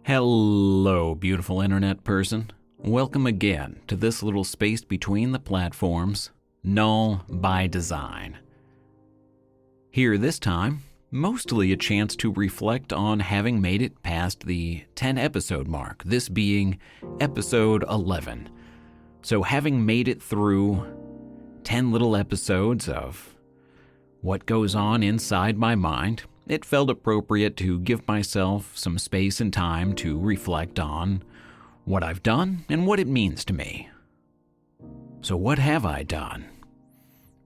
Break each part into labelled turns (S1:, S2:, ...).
S1: Hello, beautiful internet person. Welcome again to this little space between the platforms, Null by Design. Here this time, mostly a chance to reflect on having made it past the 10 episode mark, this being episode 11. So having made it through 10 little episodes of what goes on inside my mind, it felt appropriate to give myself some space and time to reflect on what I've done and what it means to me. So what have I done?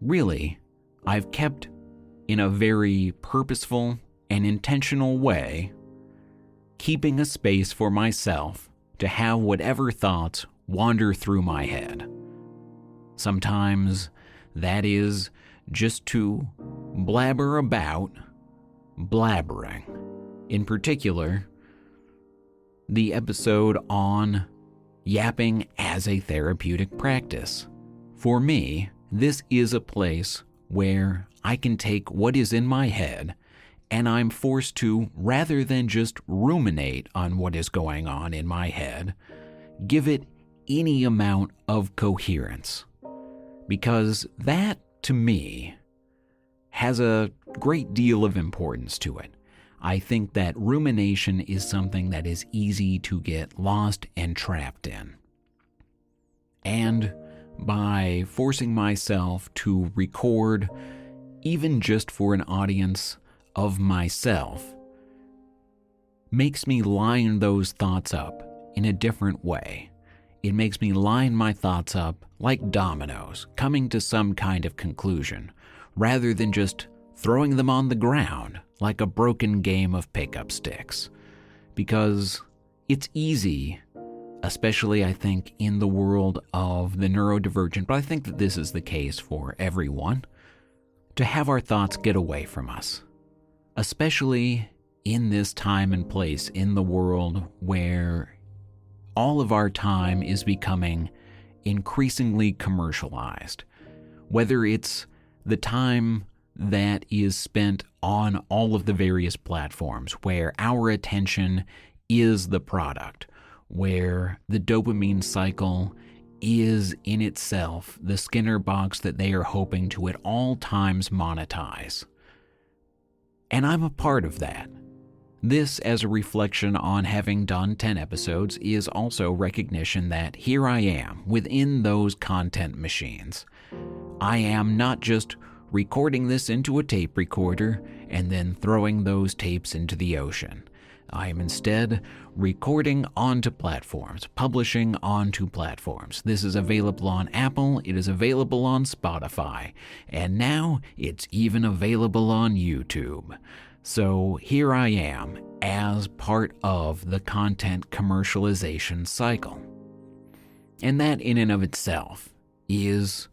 S1: Really, I've kept in a very purposeful and intentional way, keeping a space for myself to have whatever thoughts wander through my head. Sometimes that is just to blabber about blabbering. In particular, the episode on yapping as a therapeutic practice. For me, this is a place where I can take what is in my head and I'm forced to, rather than just ruminate on what is going on in my head, give it any amount of coherence. Because that, to me, has a great deal of importance to it. I think that rumination is something that is easy to get lost and trapped in. And by forcing myself to record, even just for an audience of myself, makes me line those thoughts up in a different way. It makes me line my thoughts up like dominoes, coming to some kind of conclusion, rather than just throwing them on the ground like a broken game of pickup sticks. Because it's easy, especially I think in the world of the neurodivergent, but I think that this is the case for everyone, to have our thoughts get away from us. Especially in this time and place in the world where all of our time is becoming increasingly commercialized. Whether it's the time that is spent on all of the various platforms where our attention is the product, where the dopamine cycle is in itself the Skinner box that they are hoping to at all times monetize. And I'm a part of that. This, as a reflection on having done 10 episodes, is also recognition that here I am within those content machines. I am not just recording this into a tape recorder and then throwing those tapes into the ocean. I am instead recording onto platforms, publishing onto platforms. This is available on Apple, it is available on Spotify, and now it's even available on YouTube. So here I am as part of the content commercialization cycle. And that in and of itself is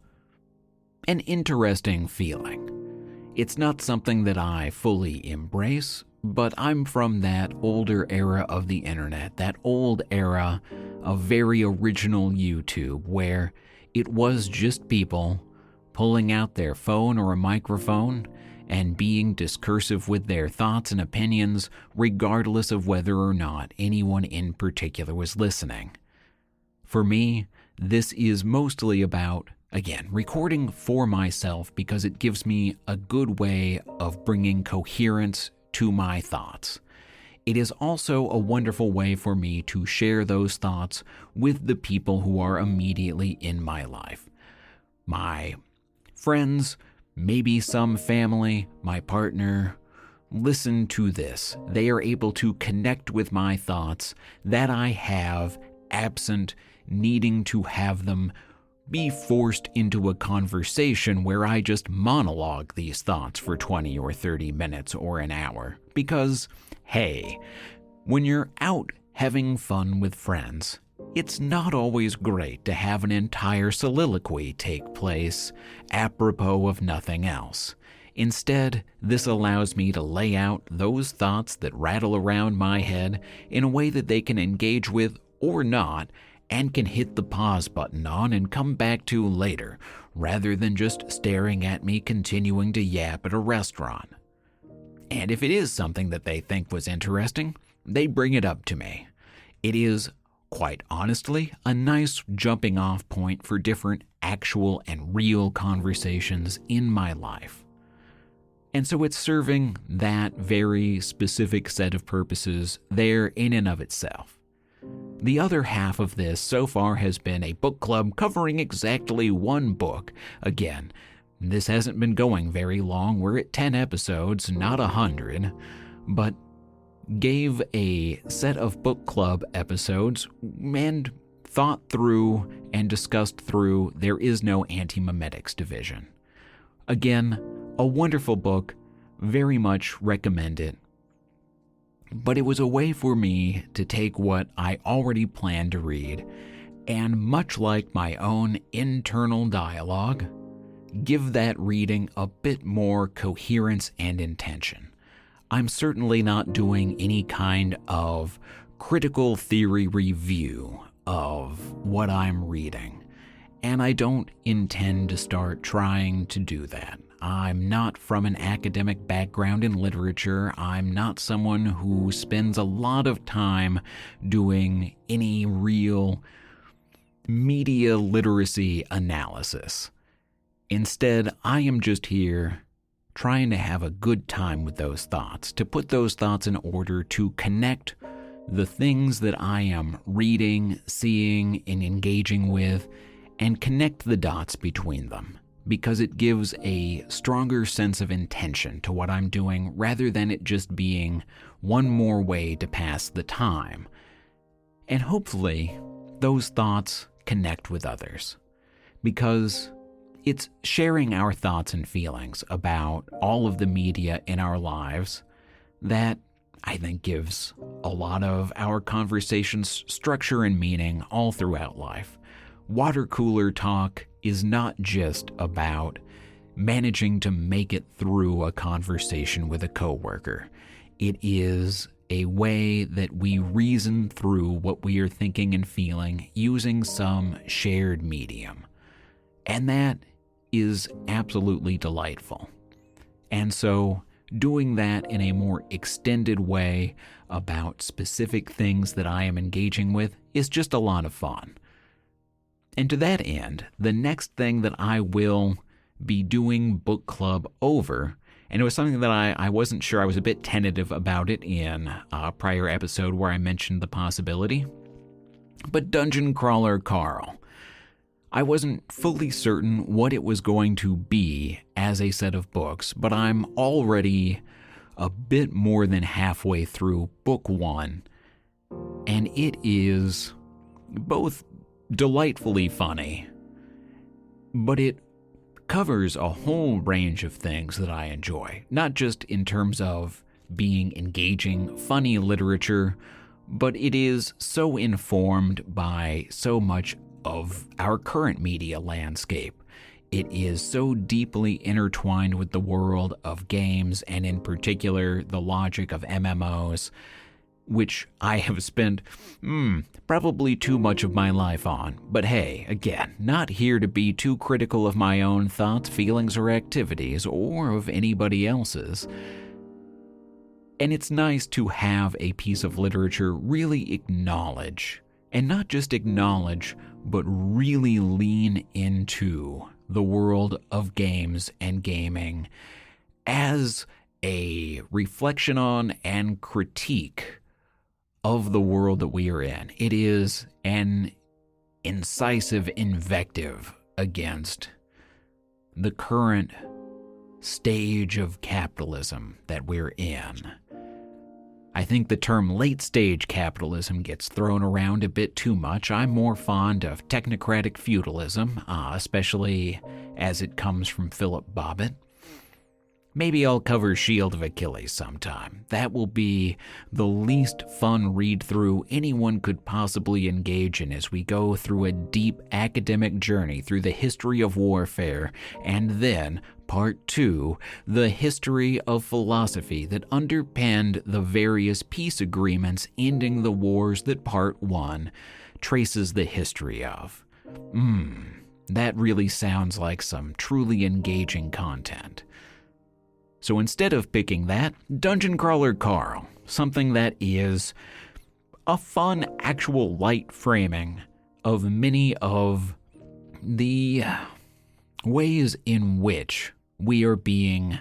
S1: an interesting feeling. It's not something that I fully embrace, but I'm from that older era of the internet, that old era of very original YouTube, where it was just people pulling out their phone or a microphone and being discursive with their thoughts and opinions, regardless of whether or not anyone in particular was listening. For me, this is mostly about, again, recording for myself because it gives me a good way of bringing coherence to my thoughts. It is also a wonderful way for me to share those thoughts with the people who are immediately in my life. My friends, maybe some family, my partner, listen to this. They are able to connect with my thoughts that I have absent needing to have them be forced into a conversation where I just monologue these thoughts for 20 or 30 minutes or an hour. Because, hey, when you're out having fun with friends, it's not always great to have an entire soliloquy take place apropos of nothing else. Instead, this allows me to lay out those thoughts that rattle around my head in a way that they can engage with or not, and can hit the pause button on and come back to later, rather than just staring at me continuing to yap at a restaurant. And if it is something that they think was interesting, they bring it up to me. It is, quite honestly, a nice jumping off point for different actual and real conversations in my life. And so it's serving that very specific set of purposes there in and of itself. The other half of this so far has been a book club covering exactly one book. Again, this hasn't been going very long. We're at 10 episodes, not 100, but gave a set of book club episodes and thought through and discussed through There Is No Anti-Memetics Division. Again, a wonderful book, very much recommend it. But it was a way for me to take what I already planned to read and, much like my own internal dialogue, give that reading a bit more coherence and intention. I'm certainly not doing any kind of critical theory review of what I'm reading, and I don't intend to start trying to do that. I'm not from an academic background in literature. I'm not someone who spends a lot of time doing any real media literacy analysis. Instead, I am just here trying to have a good time with those thoughts, to put those thoughts in order, to connect the things that I am reading, seeing, and engaging with, and connect the dots between them, because it gives a stronger sense of intention to what I'm doing rather than it just being one more way to pass the time. And hopefully, those thoughts connect with others, because it's sharing our thoughts and feelings about all of the media in our lives that I think gives a lot of our conversations structure and meaning all throughout life. Water cooler talk is not just about managing to make it through a conversation with a coworker. It is a way that we reason through what we are thinking and feeling using some shared medium. And that is absolutely delightful. And so doing that in a more extended way about specific things that I am engaging with is just a lot of fun. And to that end, the next thing that I will be doing book club over, and it was something that I wasn't sure, I was a bit tentative about it in a prior episode where I mentioned the possibility, but Dungeon Crawler Carl. I wasn't fully certain what it was going to be as a set of books, but I'm already a bit more than halfway through book one, and it is both delightfully funny, but it covers a whole range of things that I enjoy, not just in terms of being engaging, funny literature, but it is so informed by so much of our current media landscape. It is so deeply intertwined with the world of games, and in particular, the logic of MMOs, which I have spent probably too much of my life on. But hey, again, not here to be too critical of my own thoughts, feelings, or activities, or of anybody else's. And it's nice to have a piece of literature really acknowledge, and not just acknowledge, but really lean into the world of games and gaming as a reflection on and critique of the world that we are in. It is an incisive invective against the current stage of capitalism that we're in. I think the term late-stage capitalism gets thrown around a bit too much. I'm more fond of technocratic feudalism, especially as it comes from Philip Bobbitt. Maybe I'll cover Shield of Achilles sometime. That will be the least fun read-through anyone could possibly engage in as we go through a deep academic journey through the history of warfare, and then Part 2, the history of philosophy that underpinned the various peace agreements ending the wars that Part 1 traces the history of. That really sounds like some truly engaging content. So instead of picking that, Dungeon Crawler Carl, something that is a fun actual light framing of many of the ways in which we are being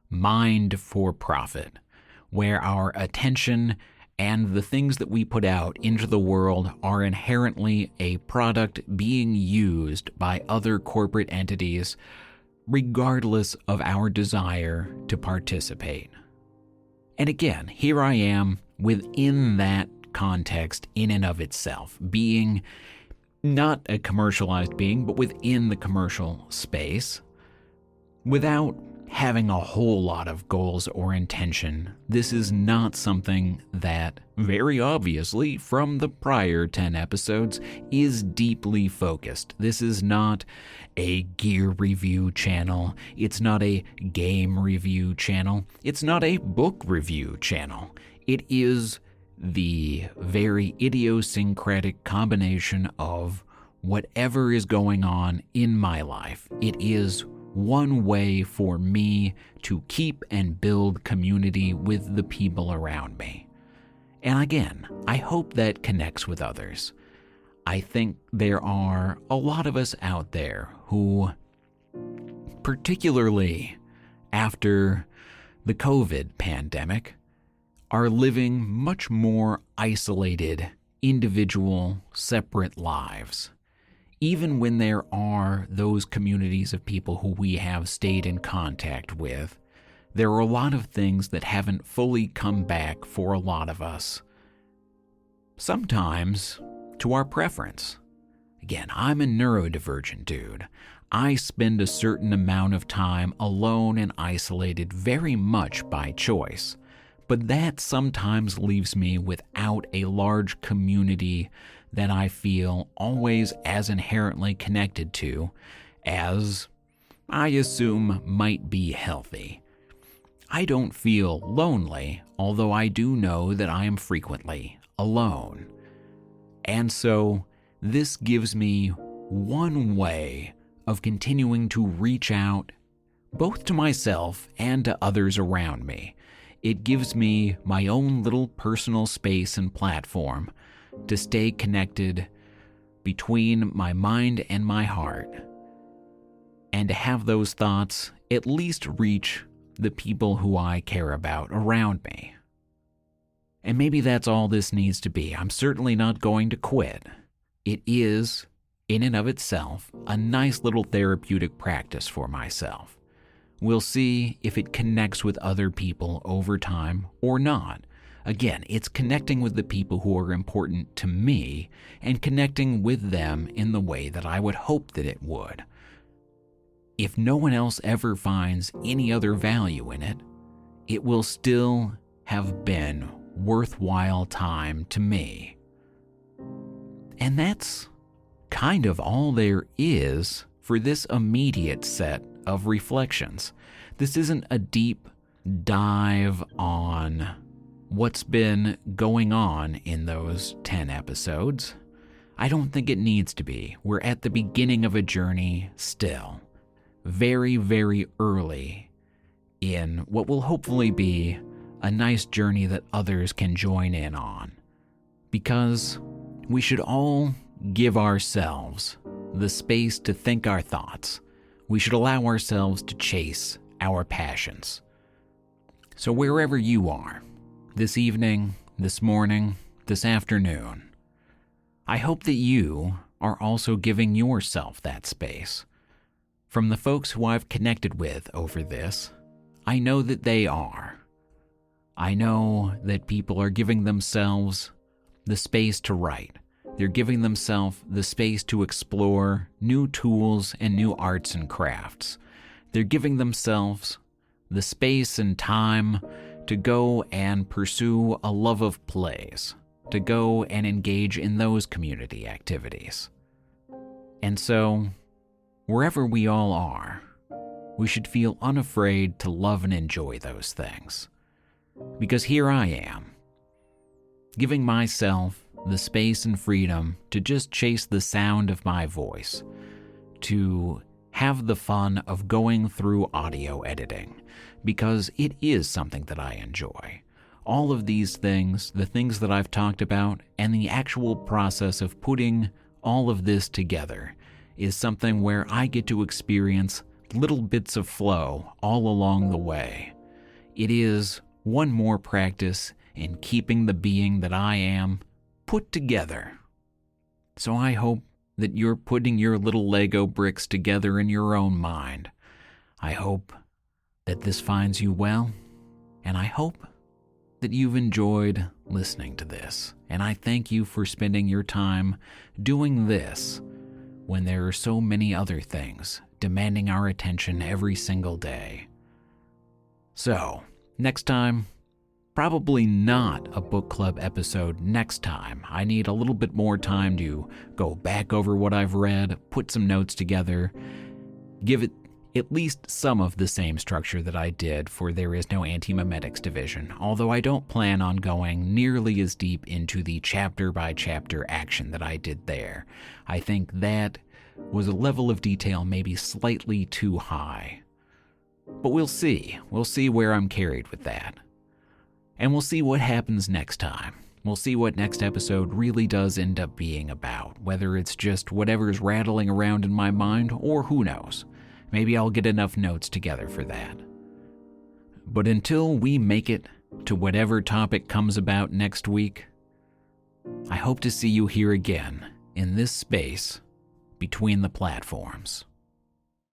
S1: mined for profit, where our attention and the things that we put out into the world are inherently a product being used by other corporate entities, regardless of our desire to participate. And again, here I am within that context in and of itself, being not a commercialized being, but within the commercial space, without having a whole lot of goals or intention. This is not something that, very obviously, from the prior 10 episodes, is deeply focused. This is not a gear review channel. It's not a game review channel. It's not a book review channel. It is the very idiosyncratic combination of whatever is going on in my life. It is one way for me to keep and build community with the people around me. And again, I hope that connects with others. I think there are a lot of us out there who, particularly after the COVID pandemic, are living much more isolated, individual, separate lives. Even when there are those communities of people who we have stayed in contact with, there are a lot of things that haven't fully come back for a lot of us. Sometimes to our preference. Again, I'm a neurodivergent dude. I spend a certain amount of time alone and isolated very much by choice. But that sometimes leaves me without a large community that I feel always as inherently connected to as I assume might be healthy. I don't feel lonely, although I do know that I am frequently alone. And so this gives me one way of continuing to reach out both to myself and to others around me. It gives me my own little personal space and platform to stay connected between my mind and my heart, and to have those thoughts at least reach the people who I care about around me. And maybe that's all this needs to be. I'm certainly not going to quit. It is, in and of itself, a nice little therapeutic practice for myself. We'll see if it connects with other people over time or not. Again, it's connecting with the people who are important to me and connecting with them in the way that I would hope that it would. If no one else ever finds any other value in it, it will still have been worthwhile time to me. And that's kind of all there is for this immediate set of reflections. This isn't a deep dive on what's been going on in those 10 episodes. I don't think it needs to be. We're at the beginning of a journey still. Very, very early in what will hopefully be a nice journey that others can join in on. Because we should all give ourselves the space to think our thoughts. We should allow ourselves to chase our passions. So wherever you are, this evening, this morning, this afternoon, I hope that you are also giving yourself that space. From the folks who I've connected with over this, I know that they are. I know that people are giving themselves the space to write. They're giving themselves the space to explore new tools and new arts and crafts. They're giving themselves the space and time to go and pursue a love of plays, to go and engage in those community activities. And so, wherever we all are, we should feel unafraid to love and enjoy those things. Because here I am, giving myself the space and freedom to just chase the sound of my voice, to have the fun of going through audio editing, because it is something that I enjoy. all of these things, the things that I've talked about, and the actual process of putting all of this together is something where I get to experience little bits of flow all along the way. It is one more practice in keeping the being that I am put together. So I hope that you're putting your little Lego bricks together in your own mind. I hope that this finds you well, and I hope that you've enjoyed listening to this. And I thank you for spending your time doing this when there are so many other things demanding our attention every single day. So, next time, probably not a book club episode next time. I need a little bit more time to go back over what I've read, put some notes together, give it at least some of the same structure that I did for There Is No Anti-Memetics Division, although I don't plan on going nearly as deep into the chapter-by-chapter action that I did there. I think that was a level of detail maybe slightly too high. But we'll see. We'll see where I'm carried with that. And we'll see what happens next time. We'll see what next episode really does end up being about, whether it's just whatever's rattling around in my mind, or who knows. Maybe I'll get enough notes together for that. But until we make it to whatever topic comes about next week, I hope to see you here again in this space between the platforms.